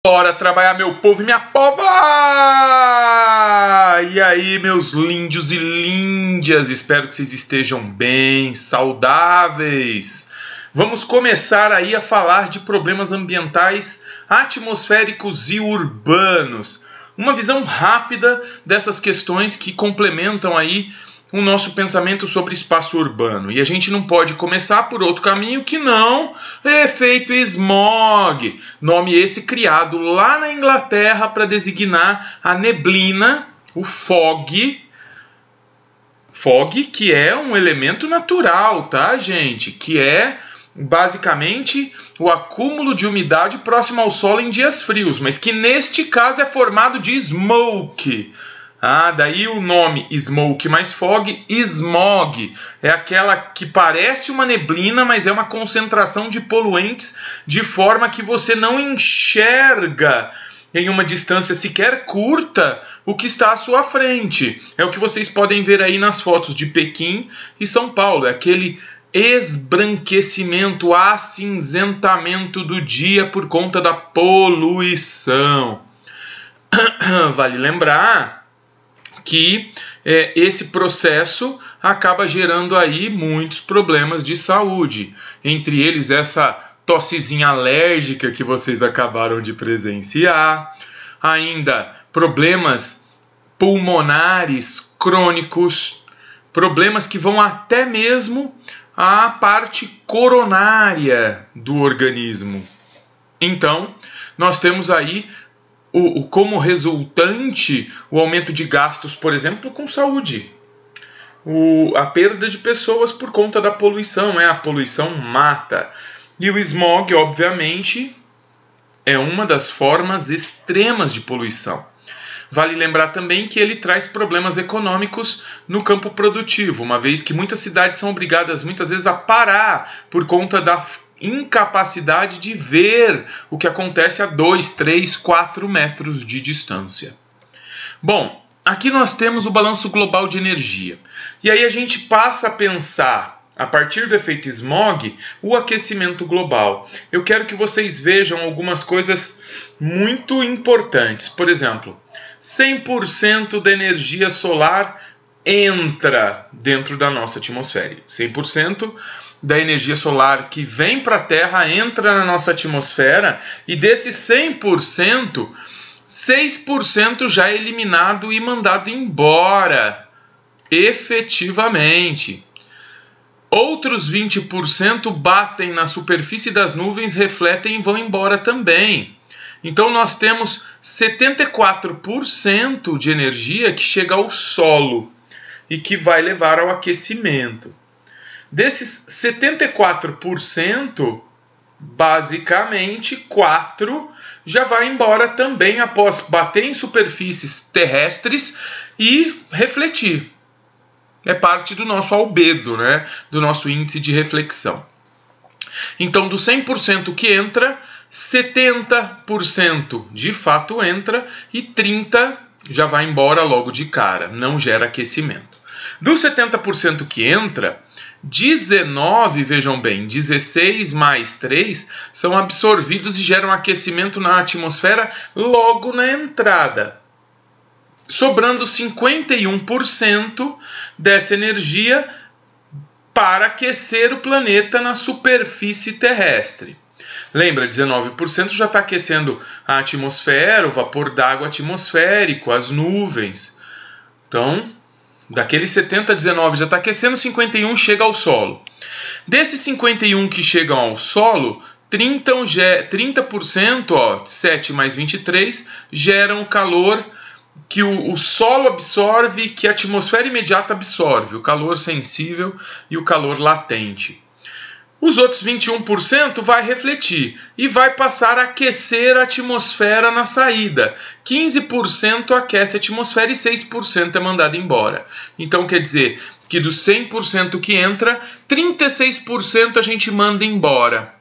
Bora trabalhar, meu povo e minha pova! E aí, meus líndios e líndias, espero que vocês estejam bem, saudáveis. Vamos começar aí a falar de problemas ambientais, atmosféricos e urbanos. Uma visão rápida dessas questões que complementam aí o nosso pensamento sobre espaço urbano. E a gente não pode começar por outro caminho que não efeito smog. Nome esse criado lá na Inglaterra para designar a neblina, o fog. Fog, que é um elemento natural, tá, gente? Que é basicamente o acúmulo de umidade próximo ao solo em dias frios, mas que neste caso é formado de smoke. Daí o nome smoke mais fog. Smog é aquela que parece uma neblina, mas é uma concentração de poluentes de forma que você não enxerga em uma distância sequer curta o que está à sua frente. É o que vocês podem ver aí nas fotos de Pequim e São Paulo. É aquele esbranquecimento, acinzentamento do dia por conta da poluição. Vale lembrar que esse processo acaba gerando aí muitos problemas de saúde, entre eles essa tossezinha alérgica que vocês acabaram de presenciar, ainda problemas pulmonares crônicos, problemas que vão até mesmo à parte coronária do organismo. Então, nós temos aí como resultante o aumento de gastos, por exemplo, com saúde. A perda de pessoas por conta da poluição. A poluição mata. E o smog, obviamente, é uma das formas extremas de poluição. Vale lembrar também que ele traz problemas econômicos no campo produtivo, uma vez que muitas cidades são obrigadas muitas vezes a parar por conta da incapacidade de ver o que acontece a 2, 3, 4 metros de distância. Bom, aqui nós temos o balanço global de energia. E aí a gente passa a pensar, a partir do efeito smog, o aquecimento global. Eu quero que vocês vejam algumas coisas muito importantes. Por exemplo, 100% da energia solar entra dentro da nossa atmosfera. 100% da energia solar que vem para a Terra entra na nossa atmosfera, e desses 100%, 6% já é eliminado e mandado embora, efetivamente. Outros 20% batem na superfície das nuvens, refletem e vão embora também. Então nós temos 74% de energia que chega ao solo e que vai levar ao aquecimento. Desses 74%, basicamente 4% já vai embora também após bater em superfícies terrestres e refletir. É parte do nosso albedo, né? Do nosso índice de reflexão. Então, do 100% que entra, 70% de fato entra e 30% já vai embora logo de cara, não gera aquecimento. Dos 70% que entra, 19, vejam bem, 16 mais 3 são absorvidos e geram aquecimento na atmosfera logo na entrada. Sobrando 51% dessa energia para aquecer o planeta na superfície terrestre. Lembra, 19% já está aquecendo a atmosfera, o vapor d'água atmosférico, as nuvens. Então, daqueles 70, 19 já está aquecendo, 51 chega ao solo. Desses 51 que chegam ao solo, 30%, 7 mais 23, geram calor que o solo absorve, que a atmosfera imediata absorve, o calor sensível e o calor latente. Os outros 21% vai refletir e vai passar a aquecer a atmosfera na saída. 15% aquece a atmosfera e 6% é mandado embora. Então quer dizer que dos 100% que entra, 36% a gente manda embora.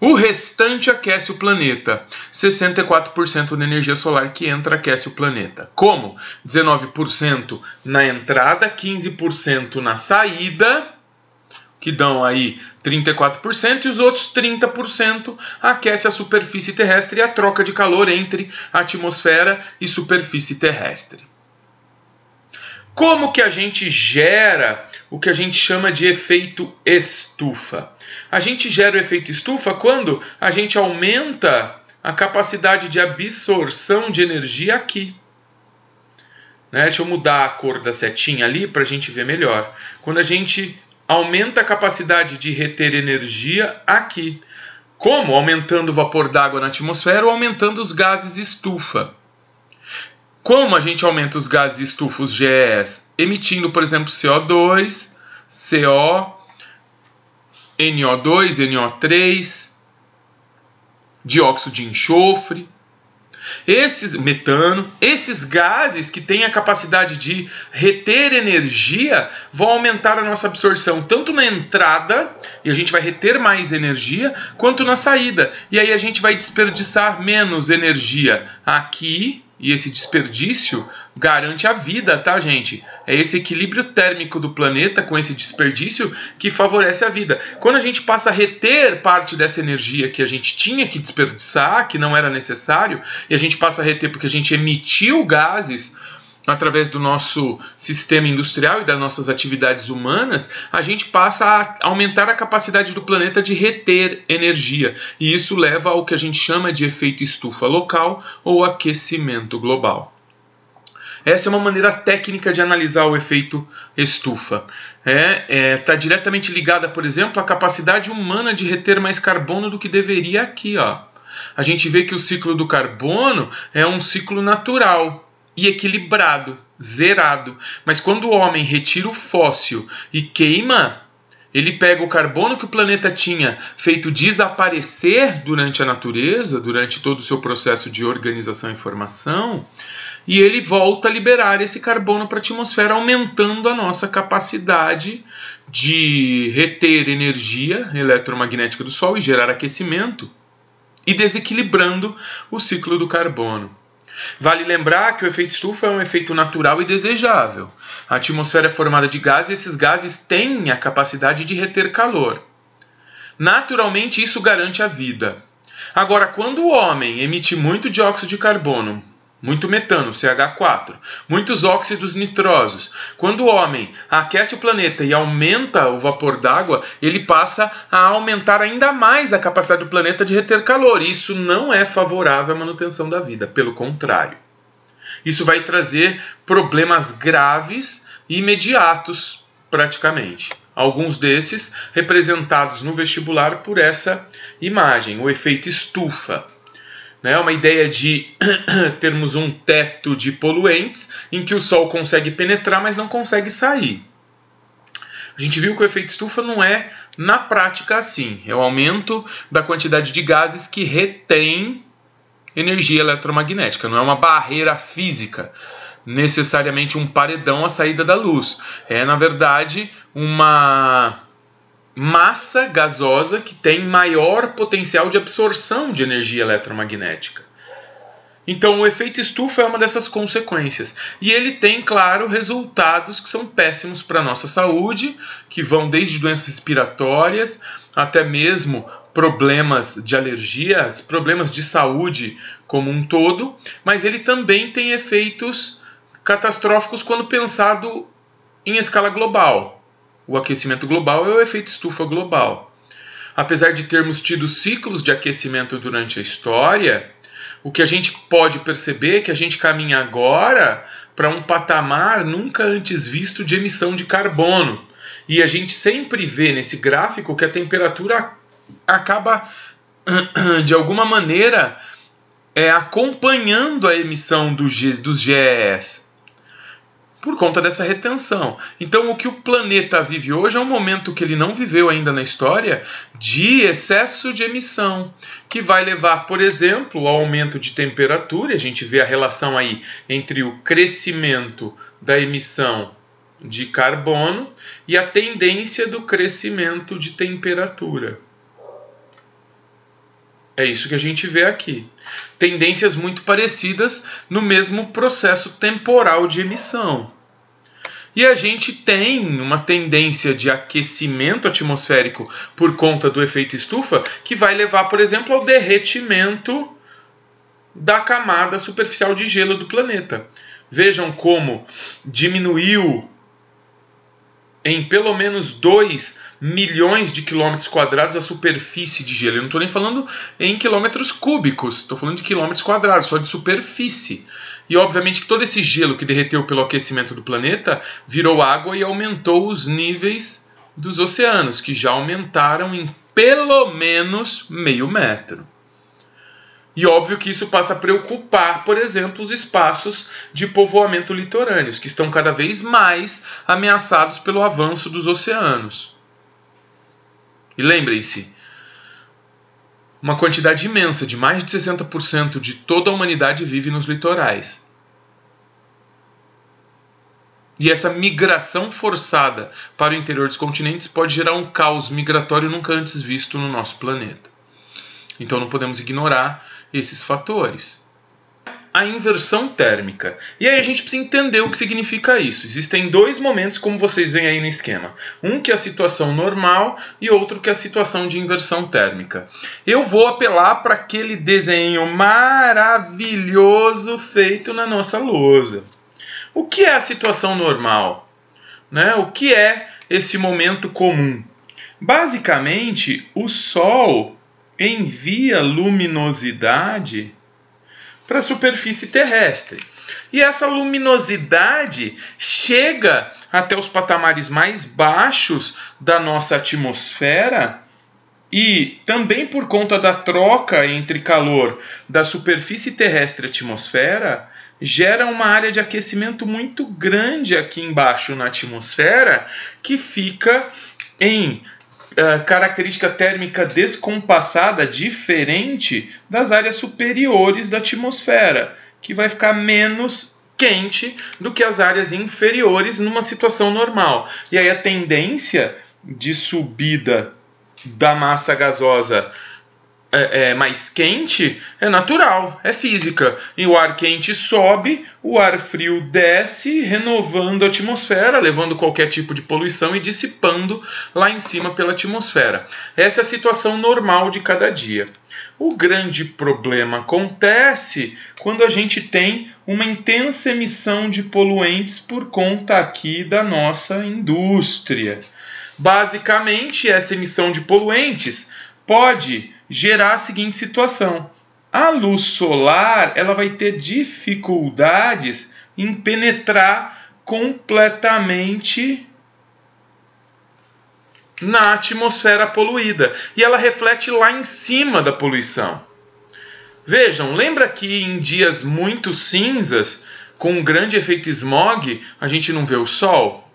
O restante aquece o planeta. 64% da energia solar que entra aquece o planeta. Como? 19% na entrada, 15% na saída. que dão aí 34%, e os outros 30% aquece a superfície terrestre e a troca de calor entre atmosfera e superfície terrestre. Como que a gente gera o que a gente chama de efeito estufa? A gente gera o efeito estufa quando a gente aumenta a capacidade de absorção de energia aqui. Deixa eu mudar a cor da setinha ali para a gente ver melhor. Quando a gente aumenta a capacidade de reter energia aqui. Como? Aumentando o vapor d'água na atmosfera ou aumentando os gases estufa. Como a gente aumenta os gases estufa, os GEs? Emitindo, por exemplo, CO2, CO, NO2, NO3, dióxido de enxofre, metano, esses gases que têm a capacidade de reter energia vão aumentar a nossa absorção tanto na entrada, e a gente vai reter mais energia, quanto na saída. E aí a gente vai desperdiçar menos energia aqui, e esse desperdício garante a vida, tá, gente? É esse equilíbrio térmico do planeta com esse desperdício que favorece a vida. Quando a gente passa a reter parte dessa energia que a gente tinha que desperdiçar, que não era necessário, e a gente passa a reter porque a gente emitiu gases através do nosso sistema industrial e das nossas atividades humanas, a gente passa a aumentar a capacidade do planeta de reter energia. E isso leva ao que a gente chama de efeito estufa local ou aquecimento global. Essa é uma maneira técnica de analisar o efeito estufa. Está diretamente ligada, por exemplo, à capacidade humana de reter mais carbono do que deveria aqui. A gente vê que o ciclo do carbono é um ciclo natural e equilibrado, zerado. Mas quando o homem retira o fóssil e queima, ele pega o carbono que o planeta tinha feito desaparecer durante a natureza, durante todo o seu processo de organização e formação, e ele volta a liberar esse carbono para a atmosfera, aumentando a nossa capacidade de reter energia eletromagnética do Sol e gerar aquecimento, e desequilibrando o ciclo do carbono. Vale lembrar que o efeito estufa é um efeito natural e desejável. A atmosfera é formada de gases e esses gases têm a capacidade de reter calor. Naturalmente, isso garante a vida. Agora, quando o homem emite muito dióxido de carbono, muito metano, CH4, muitos óxidos nitrosos, quando o homem aquece o planeta e aumenta o vapor d'água, ele passa a aumentar ainda mais a capacidade do planeta de reter calor. Isso não é favorável à manutenção da vida, pelo contrário. Isso vai trazer problemas graves e imediatos, praticamente. Alguns desses representados no vestibular por essa imagem, o efeito estufa. É uma ideia de termos um teto de poluentes em que o Sol consegue penetrar, mas não consegue sair. A gente viu que o efeito estufa não é, na prática, assim. É o aumento da quantidade de gases que retém energia eletromagnética. Não é uma barreira física, necessariamente um paredão à saída da luz. É, na verdade, uma massa gasosa que tem maior potencial de absorção de energia eletromagnética. Então, o efeito estufa é uma dessas consequências. E ele tem, claro, resultados que são péssimos para a nossa saúde, que vão desde doenças respiratórias até mesmo problemas de alergias, problemas de saúde como um todo, mas ele também tem efeitos catastróficos quando pensado em escala global. O aquecimento global é o efeito estufa global. Apesar de termos tido ciclos de aquecimento durante a história, o que a gente pode perceber é que a gente caminha agora para um patamar nunca antes visto de emissão de carbono. E a gente sempre vê nesse gráfico que a temperatura acaba, de alguma maneira, acompanhando a emissão dos GEs. Por conta dessa retenção. Então, o que o planeta vive hoje é um momento que ele não viveu ainda na história de excesso de emissão, que vai levar, por exemplo, ao aumento de temperatura. A gente vê a relação aí entre o crescimento da emissão de carbono e a tendência do crescimento de temperatura. É isso que a gente vê aqui. Tendências muito parecidas no mesmo processo temporal de emissão. E a gente tem uma tendência de aquecimento atmosférico por conta do efeito estufa que vai levar, por exemplo, ao derretimento da camada superficial de gelo do planeta. Vejam como diminuiu em pelo menos 2 milhões de quilômetros quadrados a superfície de gelo. Eu não estou nem falando em quilômetros cúbicos, estou falando de quilômetros quadrados, só de superfície. E obviamente que todo esse gelo que derreteu pelo aquecimento do planeta virou água e aumentou os níveis dos oceanos, que já aumentaram em pelo menos meio metro. E óbvio que isso passa a preocupar, por exemplo, os espaços de povoamento litorâneos, que estão cada vez mais ameaçados pelo avanço dos oceanos. E lembrem-se, uma quantidade imensa, de mais de 60% de toda a humanidade vive nos litorais. E essa migração forçada para o interior dos continentes pode gerar um caos migratório nunca antes visto no nosso planeta. Então não podemos ignorar esses fatores. A inversão térmica. E aí a gente precisa entender o que significa isso. Existem 2 momentos, como vocês veem aí no esquema. Um que é a situação normal e outro que é a situação de inversão térmica. Eu vou apelar para aquele desenho maravilhoso feito na nossa lousa. O que é a situação normal? Né? O que é esse momento comum? Basicamente, o Sol envia luminosidade para a superfície terrestre. E essa luminosidade chega até os patamares mais baixos da nossa atmosfera e também por conta da troca entre calor da superfície terrestre e atmosfera, gera uma área de aquecimento muito grande aqui embaixo na atmosfera que fica em característica térmica descompassada diferente das áreas superiores da atmosfera, que vai ficar menos quente do que as áreas inferiores numa situação normal. E aí a tendência de subida da massa gasosa mais quente é natural, é física. E o ar quente sobe, o ar frio desce, renovando a atmosfera, levando qualquer tipo de poluição e dissipando lá em cima pela atmosfera. Essa é a situação normal de cada dia. O grande problema acontece quando a gente tem uma intensa emissão de poluentes por conta aqui da nossa indústria. Basicamente, essa emissão de poluentes pode gerar a seguinte situação. A luz solar ela vai ter dificuldades em penetrar completamente na atmosfera poluída. E ela reflete lá em cima da poluição. Vejam, lembra que em dias muito cinzas, com um grande efeito smog, a gente não vê o sol?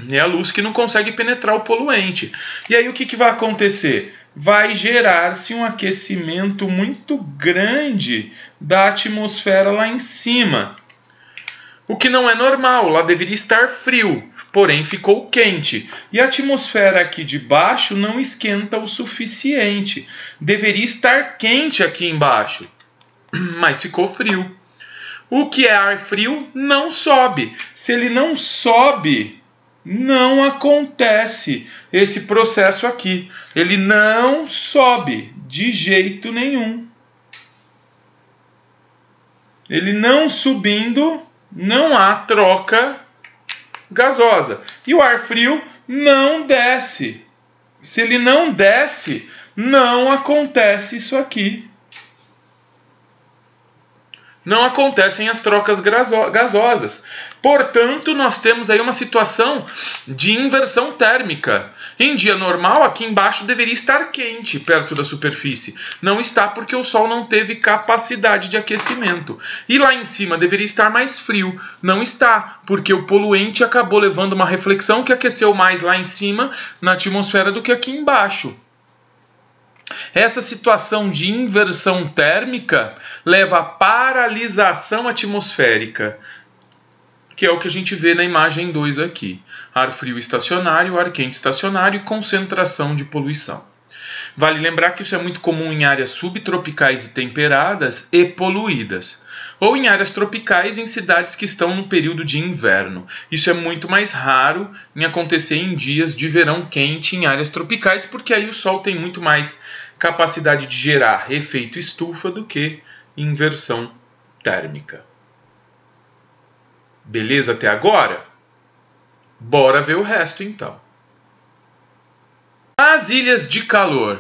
É a luz que não consegue penetrar o poluente. E aí o que vai acontecer? Vai gerar-se um aquecimento muito grande da atmosfera lá em cima. O que não é normal, lá deveria estar frio, porém ficou quente. E a atmosfera aqui de baixo não esquenta o suficiente. Deveria estar quente aqui embaixo, mas ficou frio. O que é ar frio não sobe. Se ele não sobe, não acontece esse processo aqui. Ele não sobe de jeito nenhum. Ele não subindo, não há troca gasosa. E o ar frio não desce. Se ele não desce, não acontece isso aqui. Não acontecem as trocas gasosas. Portanto, nós temos aí uma situação de inversão térmica. Em dia normal, aqui embaixo deveria estar quente, perto da superfície. Não está porque o Sol não teve capacidade de aquecimento. E lá em cima deveria estar mais frio. Não está, porque o poluente acabou levando uma reflexão que aqueceu mais lá em cima, na atmosfera, do que aqui embaixo. Essa situação de inversão térmica leva à paralisação atmosférica, que é o que a gente vê na imagem 2 aqui. Ar frio estacionário, ar quente estacionário e concentração de poluição. Vale lembrar que isso é muito comum em áreas subtropicais e temperadas e poluídas, ou em áreas tropicais em cidades que estão no período de inverno. Isso é muito mais raro em acontecer em dias de verão quente em áreas tropicais, porque aí o Sol tem muito mais capacidade de gerar efeito estufa do que inversão térmica. Beleza até agora? Bora ver o resto então. As ilhas de calor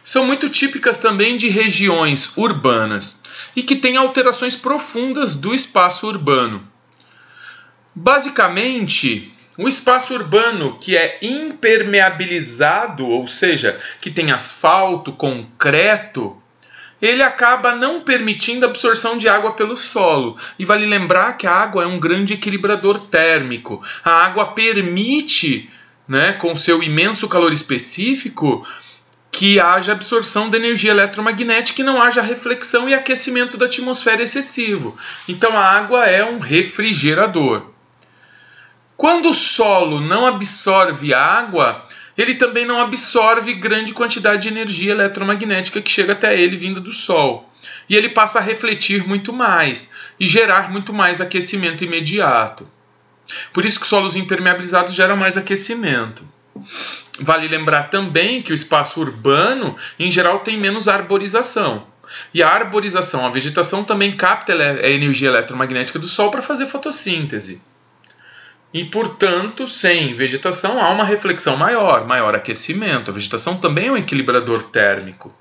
são muito típicas também de regiões urbanas e que têm alterações profundas do espaço urbano. Basicamente, o espaço urbano que é impermeabilizado, ou seja, que tem asfalto, concreto, ele acaba não permitindo a absorção de água pelo solo. E vale lembrar que a água é um grande equilibrador térmico. A água permite, com seu imenso calor específico, que haja absorção da energia eletromagnética e não haja reflexão e aquecimento da atmosfera excessivo. Então a água é um refrigerador. Quando o solo não absorve água, ele também não absorve grande quantidade de energia eletromagnética que chega até ele vindo do Sol. E ele passa a refletir muito mais e gerar muito mais aquecimento imediato. Por isso que solos impermeabilizados geram mais aquecimento. Vale lembrar também que o espaço urbano, em geral, tem menos arborização. E a arborização, a vegetação também capta a energia eletromagnética do Sol para fazer fotossíntese. E, portanto, sem vegetação há uma reflexão maior aquecimento. A vegetação também é um equilibrador térmico.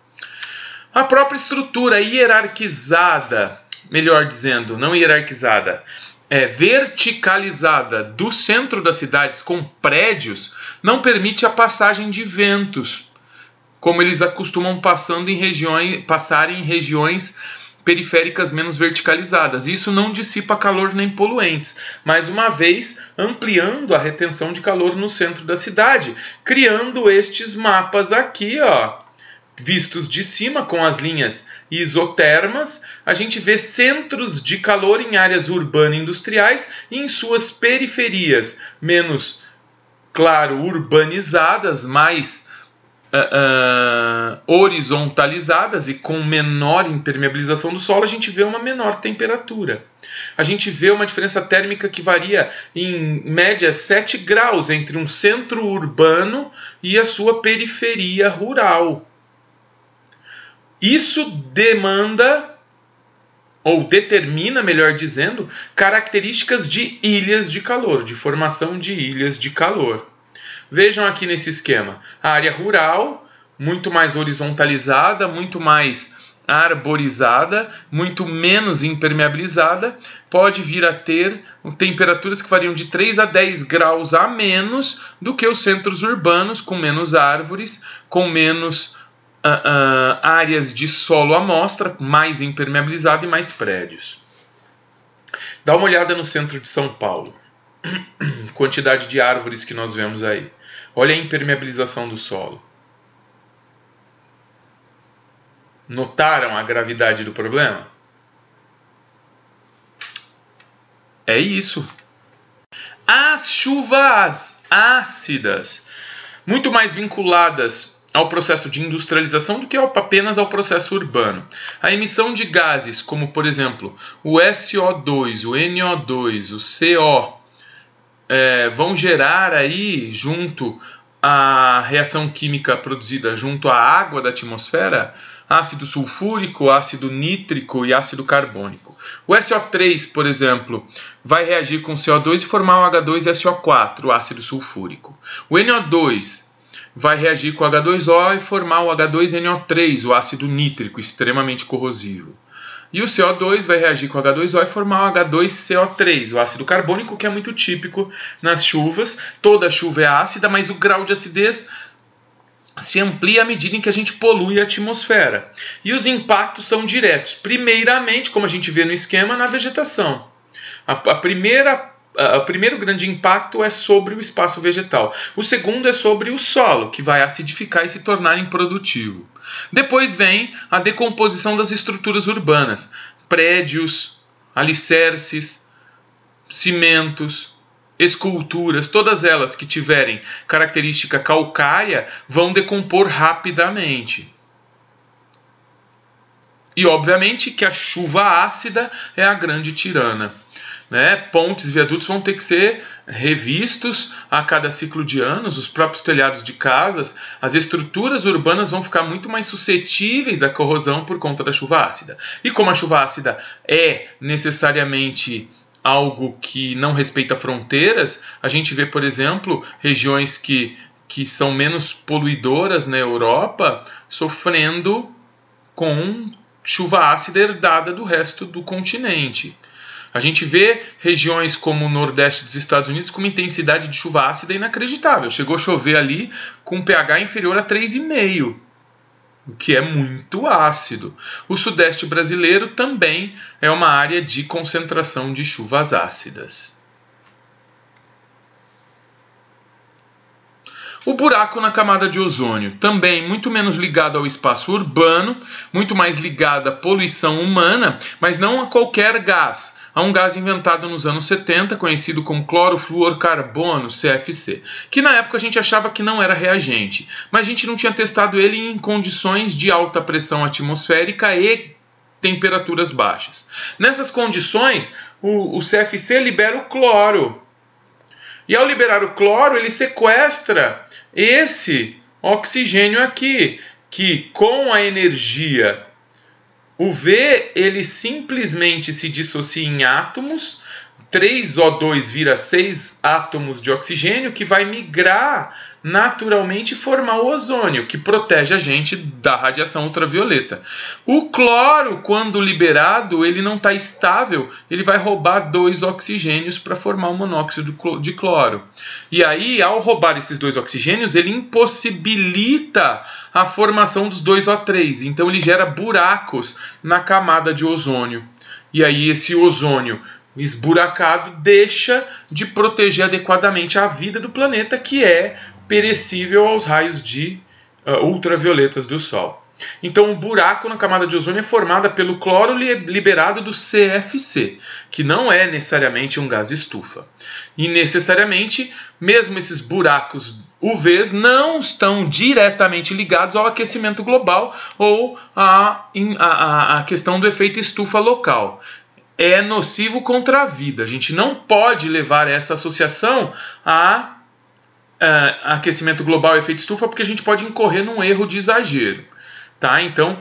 A própria estrutura hierarquizada, melhor dizendo, não hierarquizada, verticalizada do centro das cidades com prédios, não permite a passagem de ventos, como eles acostumam passar em regiões periféricas menos verticalizadas. Isso não dissipa calor nem poluentes, mais uma vez ampliando a retenção de calor no centro da cidade, criando estes mapas aqui, vistos de cima com as linhas isotermas. A gente vê centros de calor em áreas urbano-industriais e em suas periferias menos, claro, urbanizadas, mais horizontalizadas e com menor impermeabilização do solo, a gente vê uma menor temperatura. A gente vê uma diferença térmica que varia em média 7 graus entre um centro urbano e a sua periferia rural. Isso demanda, ou determina, melhor dizendo, características de ilhas de calor, de formação de ilhas de calor. Vejam aqui nesse esquema, a área rural, muito mais horizontalizada, muito mais arborizada, muito menos impermeabilizada, pode vir a ter temperaturas que variam de 3 a 10 graus a menos do que os centros urbanos, com menos árvores, com menos áreas de solo à mostra, mais impermeabilizado e mais prédios. Dá uma olhada no centro de São Paulo. Quantidade de árvores que nós vemos aí. Olha a impermeabilização do solo. Notaram a gravidade do problema? É isso. As chuvas ácidas, muito mais vinculadas ao processo de industrialização do que apenas ao processo urbano. A emissão de gases como, por exemplo, o SO2, o NO2, o CO, vão gerar aí, junto à reação química produzida junto à água da atmosfera, ácido sulfúrico, ácido nítrico e ácido carbônico. O SO3, por exemplo, vai reagir com o CO2 e formar o H2SO4, o ácido sulfúrico. O NO2 vai reagir com o H2O e formar o H2NO3, o ácido nítrico, extremamente corrosivo. E o CO2 vai reagir com o H2O e formar o H2CO3, o ácido carbônico, que é muito típico nas chuvas. Toda chuva é ácida, mas o grau de acidez se amplia à medida em que a gente polui a atmosfera. E os impactos são diretos. Primeiramente, como a gente vê no esquema, na vegetação. O primeiro grande impacto é sobre o espaço vegetal. O segundo é sobre o solo, que vai acidificar e se tornar improdutivo. Depois vem a decomposição das estruturas urbanas. Prédios, alicerces, cimentos, esculturas, todas elas que tiverem característica calcária, vão decompor rapidamente. E, obviamente, que a chuva ácida é a grande tirana. Né? Pontes e viadutos vão ter que ser revistos a cada ciclo de anos, os próprios telhados de casas, as estruturas urbanas vão ficar muito mais suscetíveis à corrosão por conta da chuva ácida. E como a chuva ácida é necessariamente algo que não respeita fronteiras, a gente vê, por exemplo, regiões que são menos poluidoras na Europa sofrendo com chuva ácida herdada do resto do continente. A gente vê regiões como o Nordeste dos Estados Unidos com uma intensidade de chuva ácida inacreditável. Chegou a chover ali com um pH inferior a 3,5, o que é muito ácido. O Sudeste brasileiro também é uma área de concentração de chuvas ácidas. O buraco na camada de ozônio, também muito menos ligado ao espaço urbano, muito mais ligado à poluição humana, mas não a qualquer gás. Há um gás inventado nos anos 70, conhecido como clorofluorcarbono, CFC, que na época a gente achava que não era reagente, mas a gente não tinha testado ele em condições de alta pressão atmosférica e temperaturas baixas. Nessas condições, o CFC libera o cloro. E ao liberar o cloro, ele sequestra esse oxigênio aqui, que com a energia UV, ele simplesmente se dissocia em átomos, 3O2 vira 6 átomos de oxigênio, que vai migrar naturalmente e formar o ozônio, que protege a gente da radiação ultravioleta. O cloro, quando liberado, ele não está estável, ele vai roubar 2 oxigênios para formar o monóxido de cloro. E aí, ao roubar esses 2 oxigênios, ele impossibilita a formação dos 2O3, então ele gera buracos na camada de ozônio. E aí esse ozônio esburacado deixa de proteger adequadamente a vida do planeta, que é perecível aos raios de ultravioletas do Sol. Então, o buraco na camada de ozônio é formado pelo cloro liberado do CFC, que não é necessariamente um gás estufa. E necessariamente, mesmo esses buracos UVs não estão diretamente ligados ao aquecimento global ou à questão do efeito estufa local. É nocivo contra a vida. A gente não pode levar essa associação a aquecimento global e efeito estufa, porque a gente pode incorrer num erro de exagero. Tá? Então,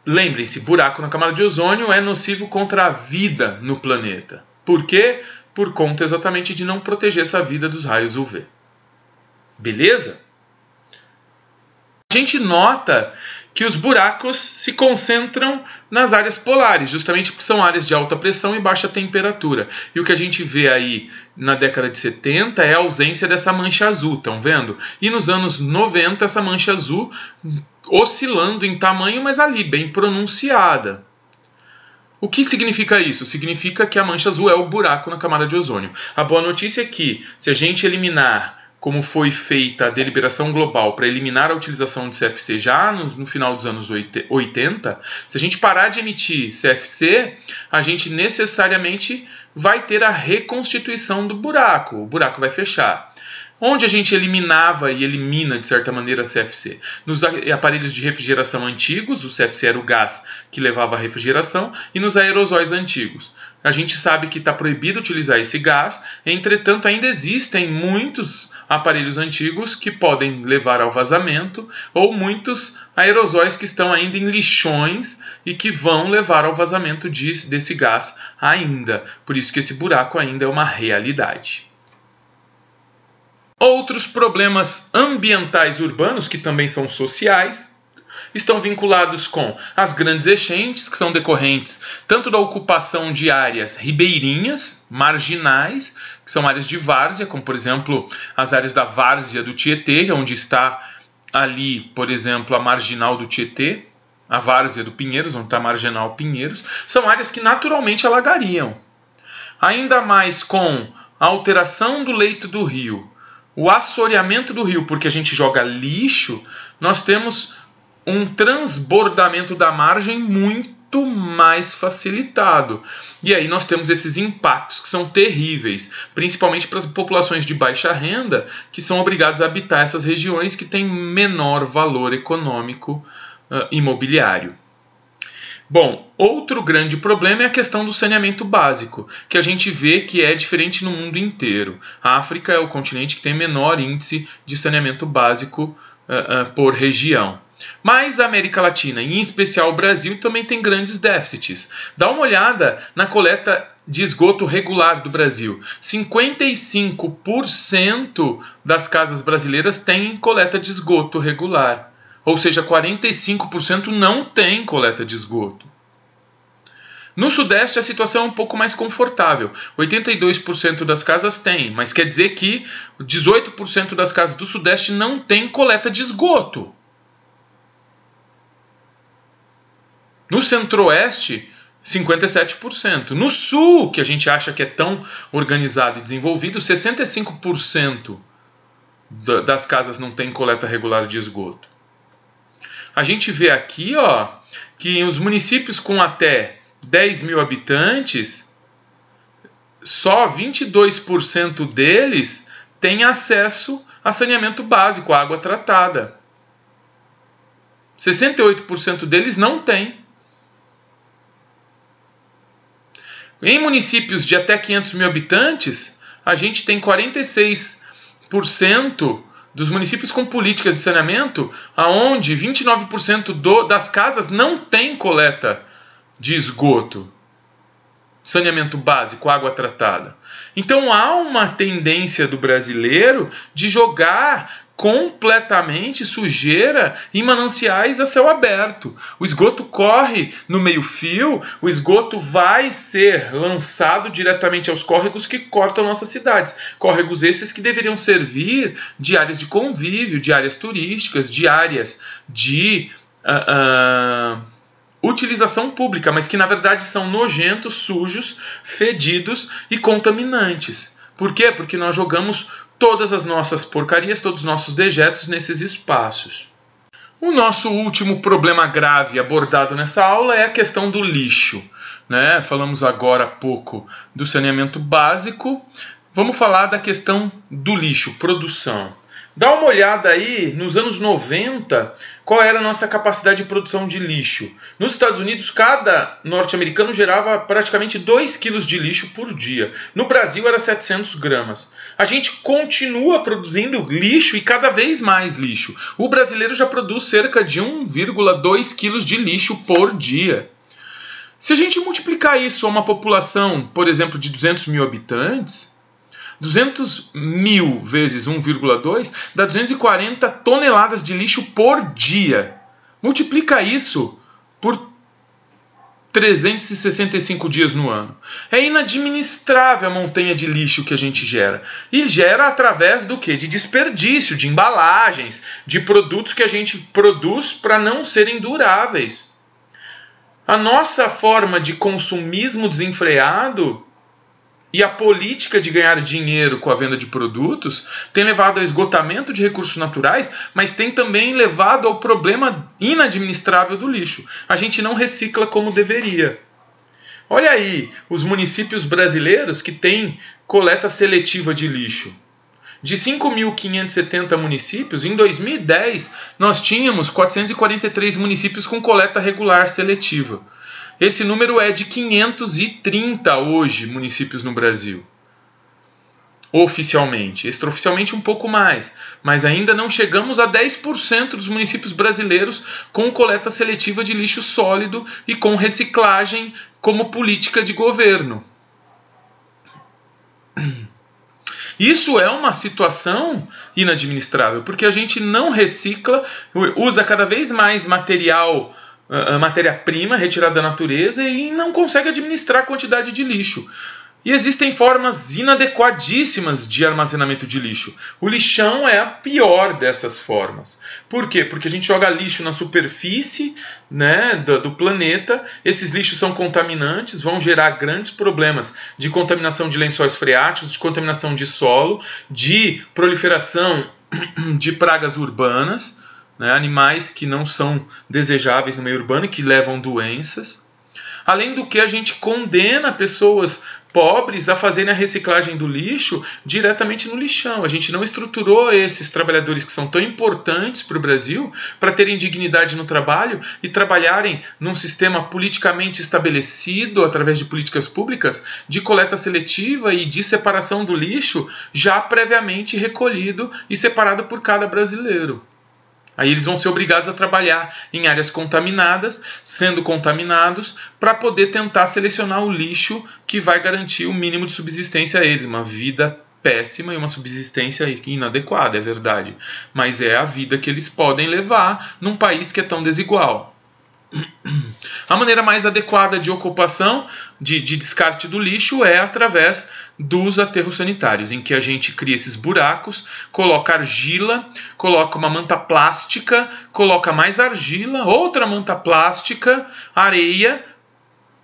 lembrem-se, buraco na camada de ozônio é nocivo contra a vida no planeta. Por quê? Por conta exatamente de não proteger essa vida dos raios UV. Beleza? A gente nota que os buracos se concentram nas áreas polares, justamente porque são áreas de alta pressão e baixa temperatura. E o que a gente vê aí na década de 70 é a ausência dessa mancha azul, estão vendo? E nos anos 90 essa mancha azul oscilando em tamanho, mas ali bem pronunciada. O que significa isso? Significa que a mancha azul é o buraco na camada de ozônio. A boa notícia é que, se a gente eliminar, como foi feita a deliberação global para eliminar a utilização de CFC já no final dos anos 80, se a gente parar de emitir CFC, a gente necessariamente vai ter a reconstituição do buraco. O buraco vai fechar. Onde a gente eliminava e elimina, de certa maneira, a CFC? Nos aparelhos de refrigeração antigos, o CFC era o gás que levava à refrigeração, e nos aerosóis antigos. A gente sabe que está proibido utilizar esse gás, entretanto ainda existem muitos aparelhos antigos que podem levar ao vazamento, ou muitos aerosóis que estão ainda em lixões e que vão levar ao vazamento desse gás ainda. Por isso que esse buraco ainda é uma realidade. Outros problemas ambientais urbanos, que também são sociais, estão vinculados com as grandes enchentes, que são decorrentes tanto da ocupação de áreas ribeirinhas, marginais, que são áreas de várzea, como por exemplo as áreas da várzea do Tietê, onde está ali, por exemplo, a marginal do Tietê, a várzea do Pinheiros, onde está a marginal Pinheiros, são áreas que naturalmente alagariam. Ainda mais com a alteração do leito do rio, o assoreamento do rio, porque a gente joga lixo, nós temos um transbordamento da margem muito muito mais facilitado. E aí nós temos esses impactos que são terríveis, principalmente para as populações de baixa renda, que são obrigadas a habitar essas regiões que têm menor valor econômico imobiliário. Bom, outro grande problema é a questão do saneamento básico, que a gente vê que é diferente no mundo inteiro. A África é o continente que tem menor índice de saneamento básico por região. Mas a América Latina, e em especial o Brasil, também tem grandes déficits. Dá uma olhada na coleta de esgoto regular do Brasil. 55% das casas brasileiras têm coleta de esgoto regular. Ou seja, 45% não tem coleta de esgoto. No Sudeste, a situação é um pouco mais confortável. 82% das casas têm, mas quer dizer que 18% das casas do Sudeste não têm coleta de esgoto. No Centro-Oeste, 57%. No Sul, que a gente acha que é tão organizado e desenvolvido, 65% das casas não têm coleta regular de esgoto. A gente vê aqui, que os municípios com até 10 mil habitantes, só 22% deles têm acesso a saneamento básico, a água tratada. 68% deles não têm. Em municípios de até 500 mil habitantes, a gente tem 46% dos municípios com políticas de saneamento, onde 29% das casas não tem coleta de esgoto, saneamento básico, água tratada. Então há uma tendência do brasileiro de jogar completamente sujeira em mananciais a céu aberto. O esgoto corre no meio-fio, o esgoto vai ser lançado diretamente aos córregos que cortam nossas cidades. Córregos esses que deveriam servir de áreas de convívio, de áreas turísticas, de áreas de utilização pública, mas que na verdade são nojentos, sujos, fedidos e contaminantes. Por quê? Porque nós jogamos todas as nossas porcarias, todos os nossos dejetos nesses espaços. O nosso último problema grave abordado nessa aula é a questão do lixo, né? Falamos agora há pouco do saneamento básico. Vamos falar da questão do lixo, produção. Dá uma olhada aí, nos anos 90, qual era a nossa capacidade de produção de lixo. Nos Estados Unidos, cada norte-americano gerava praticamente 2 quilos de lixo por dia. No Brasil, era 700 gramas. A gente continua produzindo lixo e cada vez mais lixo. O brasileiro já produz cerca de 1,2 quilos de lixo por dia. Se a gente multiplicar isso a uma população, por exemplo, de 200 mil habitantes, 200 mil vezes 1,2 dá 240 toneladas de lixo por dia. Multiplica isso por 365 dias no ano. É inadministrável a montanha de lixo que a gente gera. E gera através do quê? De desperdício, de embalagens, de produtos que a gente produz para não serem duráveis. A nossa forma de consumismo desenfreado e a política de ganhar dinheiro com a venda de produtos tem levado ao esgotamento de recursos naturais, mas tem também levado ao problema inadministrável do lixo. A gente não recicla como deveria. Olha aí os municípios brasileiros que têm coleta seletiva de lixo. De 5.570 municípios, em 2010 nós tínhamos 443 municípios com coleta regular seletiva. Esse número é de 530 hoje municípios no Brasil. Oficialmente. Extraoficialmente um pouco mais. Mas ainda não chegamos a 10% dos municípios brasileiros com coleta seletiva de lixo sólido e com reciclagem como política de governo. Isso é uma situação inadministrável, porque a gente não recicla, usa cada vez mais matéria-prima retirada da natureza e não consegue administrar a quantidade de lixo. E existem formas inadequadíssimas de armazenamento de lixo. O lixão é a pior dessas formas. Por quê? Porque a gente joga lixo na superfície, né, do planeta. Esses lixos são contaminantes, vão gerar grandes problemas de contaminação de lençóis freáticos, de contaminação de solo, de proliferação de pragas urbanas, né, animais que não são desejáveis no meio urbano e que levam doenças. Além do que, a gente condena pessoas pobres a fazerem a reciclagem do lixo diretamente no lixão. A gente não estruturou esses trabalhadores que são tão importantes para o Brasil para terem dignidade no trabalho e trabalharem num sistema politicamente estabelecido, através de políticas públicas, de coleta seletiva e de separação do lixo já previamente recolhido e separado por cada brasileiro. Aí eles vão ser obrigados a trabalhar em áreas contaminadas, sendo contaminados, para poder tentar selecionar o lixo que vai garantir o mínimo de subsistência a eles. Uma vida péssima e uma subsistência inadequada, é verdade. Mas é a vida que eles podem levar num país que é tão desigual. A maneira mais adequada de ocupação, de descarte do lixo, é através dos aterros sanitários, em que a gente cria esses buracos, coloca argila, coloca uma manta plástica, coloca mais argila, outra manta plástica, areia,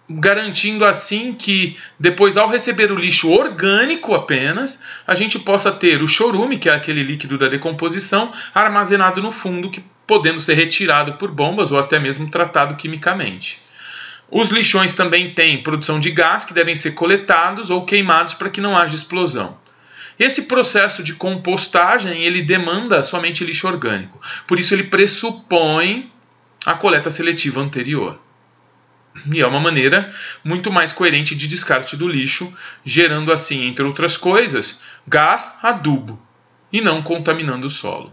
garantindo assim que depois, ao receber o lixo orgânico apenas, a gente possa ter o chorume, que é aquele líquido da decomposição, armazenado no fundo, que podendo ser retirado por bombas ou até mesmo tratado quimicamente. Os lixões também têm produção de gás que devem ser coletados ou queimados para que não haja explosão. Esse processo de compostagem, ele demanda somente lixo orgânico. Por isso ele pressupõe a coleta seletiva anterior. E é uma maneira muito mais coerente de descarte do lixo, gerando assim, entre outras coisas, gás adubo e não contaminando o solo.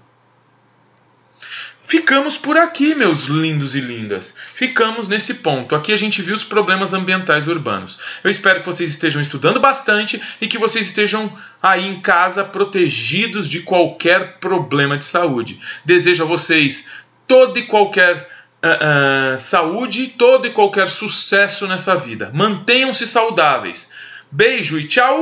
Ficamos por aqui, meus lindos e lindas. Ficamos nesse ponto. Aqui a gente viu os problemas ambientais urbanos. Eu espero que vocês estejam estudando bastante e que vocês estejam aí em casa protegidos de qualquer problema de saúde. Desejo a vocês toda e qualquer saúde, todo e qualquer sucesso nessa vida. Mantenham-se saudáveis. Beijo e tchau!